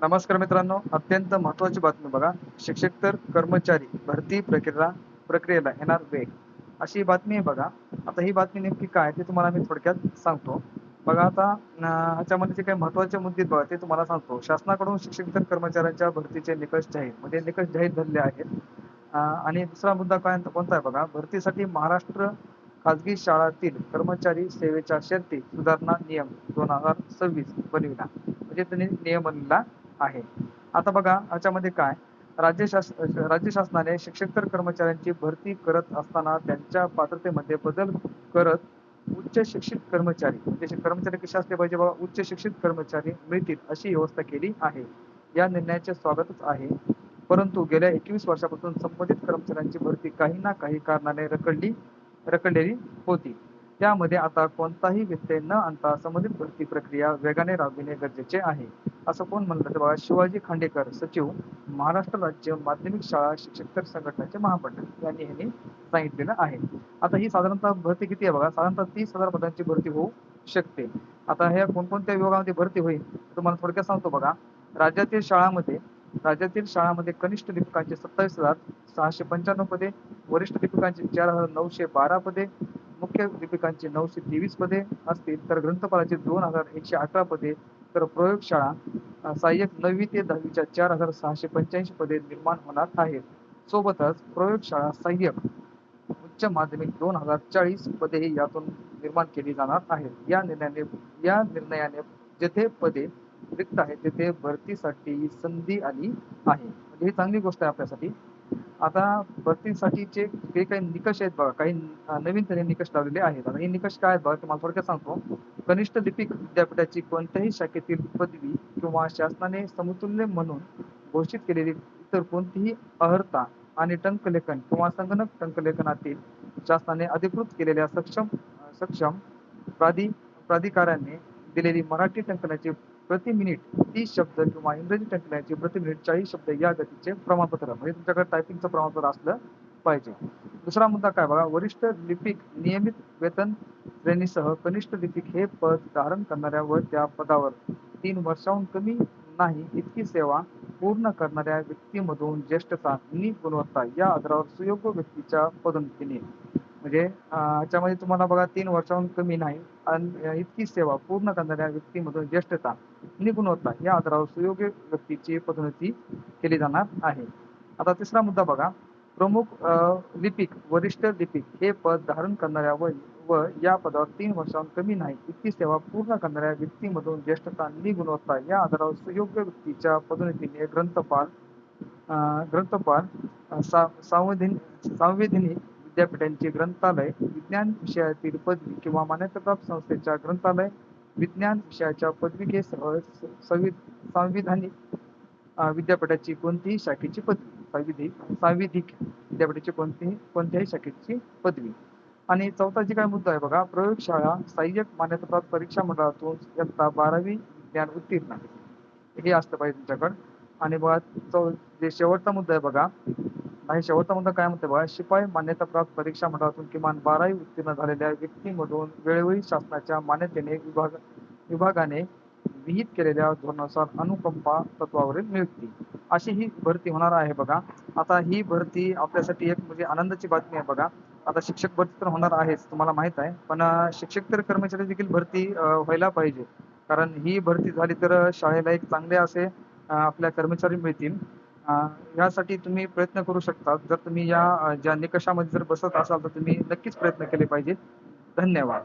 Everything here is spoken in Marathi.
नमस्कार मित्रांनो, अत्यंत महत्त्वाची बातमी बघा. शिक्षक तर कर्मचारी भरती प्रक्रियेला येणार वेग, अशी बातमी आहे बघा. आता ही बातमी नेमकी काय ते तुम्हाला मी थोडक्यात सांगतो. बघा आता ह्याच्यामध्ये जे काही महत्त्वाचे मुद्दे आहेत बघा ते तुम्हाला सांगतो. शासनाकडून शिक्षक तर कर्मचाऱ्यांच्या भरतीचे निकष जाहीर म्हणजे निकष जाहीर झालेले आहेत. आणि दुसरा मुद्दा कोणता आहे बघा, भरतीसाठी महाराष्ट्र खाजगी शाळांतील कर्मचारी सेवेच्या शर्ती सुधारणा नियम 2026 बनविला. म्हणजे त्यांनी नियम बनविला आहे. आता बघा याच्यामध्ये काय, राज्य शासनाने शिक्षकेतर कर्मचाऱ्यांची भरती करत असताना त्यांच्या पात्रतेमध्ये बदल करत उच्च शिक्षित कर्मचारी म्हणजे कर्मचारी कसे असले पाहिजे बघा, उच्च शिक्षित कर्मचारी मिळतील अशी व्यवस्था केली आहे. या निर्णयाचे स्वागतच आहे. परंतु गेल्या 21 वर्षापासून संबंधित कर्मचाऱ्यांची भरती काही ना काही कारणाने रखडलेली होती. त्यामध्ये आता कोणताही व्यत्यय न आणता संबंधित भरती प्रक्रिया वेगाने राबविणे गरजेचे आहे, असं कोण म्हणलं तर बघा, शिवाजी खांडेकर, सचिव, महाराष्ट्र राज्य माध्यमिक शाळा शिक्षकेतर संघटनेचे महामंडळ यांनी सांगितलेलं आहे. आता ही साधारणतः भरती किती आहे बघा, साधारणतः 30,000 पदांची भरती होऊ शकते. आता ह्या कोणकोणत्या विभागामध्ये भरती होईल तुम्हाला थोडक्यात सांगतो बघा. राज्यातील शाळांमध्ये राज्यातील शाळांमध्ये कनिष्ठ लिपिकांचे 27,695 पदे, वरिष्ठ लिपिकांची 4,912 पदे, मुख्य लिपिकांची 923 पदे असतील, तर ग्रंथपालाची 2,118 पदे, तर प्रयोगशाळा सहाय्यक 9वी ते 10वीच्या 4,685 पदे निर्माण होणार आहेत. सोबतच प्रयोगशाळा सहाय्यक उच्च माध्यमिक 2,040 पदेही यातून निर्माण केली जाणार आहेत. या निर्णयाने जेथे पदे रिक्त आहेत तेथे भरतीसाठी संधी आली आहे. म्हणजे ही चांगली गोष्ट आहे आपल्यासाठी. आता भरतीसाठीचे काही निकष आहेत बघा, काही नवीन त्यांनी निकष लावलेले आहेत. आता हे निकष काय आहेत बघा तुम्हाला थोडक्यात सांगतो. कनिष्ठ लिपिक विद्यापीठाची कोणत्याही शाखेतील पदवी किंवा शासनाने समतुल्य म्हणून घोषित केलेली इतर कोणतीही अर्हता आणि टंकलेखन किंवा संगणक टंकलेखनातील शासनाने अधिकृत केलेल्या सक्षम प्राधिकाऱ्याने दिलेली मराठी टंकनाची प्रति मिनिट 30 शब्द किंवा इंग्रजी टंकनाची प्रति मिनिट 40 शब्द या गतीचे प्रमाणपत्र म्हणजे तुमच्याकडे टायपिंगचं प्रमाणपत्र असलं पाहिजे. दुसरा मुद्दा काय बघा, वरिष्ठ लिपिक नियमित वेतन श्रेणीसह कनिष्ठ लिपिक हे पद धारण करणाऱ्या व त्या पदावर 3 वर्षांहून कमी नाही इतकी सेवा पूर्ण करणाऱ्या व्यक्तीमधून ज्येष्ठता नि गुणवत्ता या आधारावर सुयोग्य व्यक्तीच्या पदोन्नतीने म्हणजे याच्यामध्ये तुम्हाला बघा 3 वर्षांहून कमी नाही आणि इतकी सेवा पूर्ण करणाऱ्या व्यक्तीमधून ज्येष्ठता आणि गुणवत्ता या आधारावर सुयोग्य व्यक्तीची पदोन्नती केली जाणार आहे. आता तिसरा मुद्दा बघा, प्रमुख लिपिक वरिष्ठ लिपिक हे पद धारण करणाऱ्या व या पदावर 3 वर्षांहून कमी नाही इतकी सेवा पूर्ण करणाऱ्या व्यक्तीमधून ज्येष्ठता आणि गुणवत्ता या आधारावर सुयोग्य व्यक्तीच्या पदोन्नतीने सांविधानिक विद्यापीठांची ग्रंथालय विज्ञान विषयातील पदवी किंवा मान्यताप्राप्त संस्थेच्या ग्रंथालय विज्ञान विषयाच्या पदविकेसह सांविधानिक विद्यापीठाची कोणतीही शाखेची पदवी सांविधिक विद्यापीठाची कोणत्याही शाखेची पदवी. आणि चौथा जे काय मुद्दा आहे बघा, प्रयोगशाळा सहाय्यक मान्यताप्राप्त परीक्षा मंडळातून इयत्ता 12वी विज्ञान उत्तीर्ण हे असलं पाहिजे तुमच्याकडं. आणि बघा जे शेवटचा मुद्दा आहे बघा, आणि शेवटचा मुद्दा काय म्हणते बघा, शिपाई मान्यताप्राप्त परीक्षा मंडळातून किमान 12वी उत्तीर्ण झालेल्या व्यक्तीमधून वेळोवेळी शासनाच्या मान्यतेने विभागाने विहित केलेल्या धोरणानुसार अनुकंपा तत्वावरील नियुक्ती अशी ही भरती होणार आहे बघा. आता ही भरती आपल्यासाठी एक म्हणजे आनंदाची बातमी आहे बघा. आता शिक्षक भरती तर होणार आहेच तुम्हाला माहित आहे, पण शिक्षकेतर कर्मचारी देखील भरती व्हायला पाहिजे. कारण ही भरती झाली तर शाळेला एक चांगले असे आपल्या कर्मचारी मिळतील. यासाठी तुम्ही प्रयत्न करू शकता. जर तुम्ही या ज्या निकषामध्ये जर बसत असाल तर तुम्ही नक्कीच प्रयत्न केले पाहिजेत. धन्यवाद.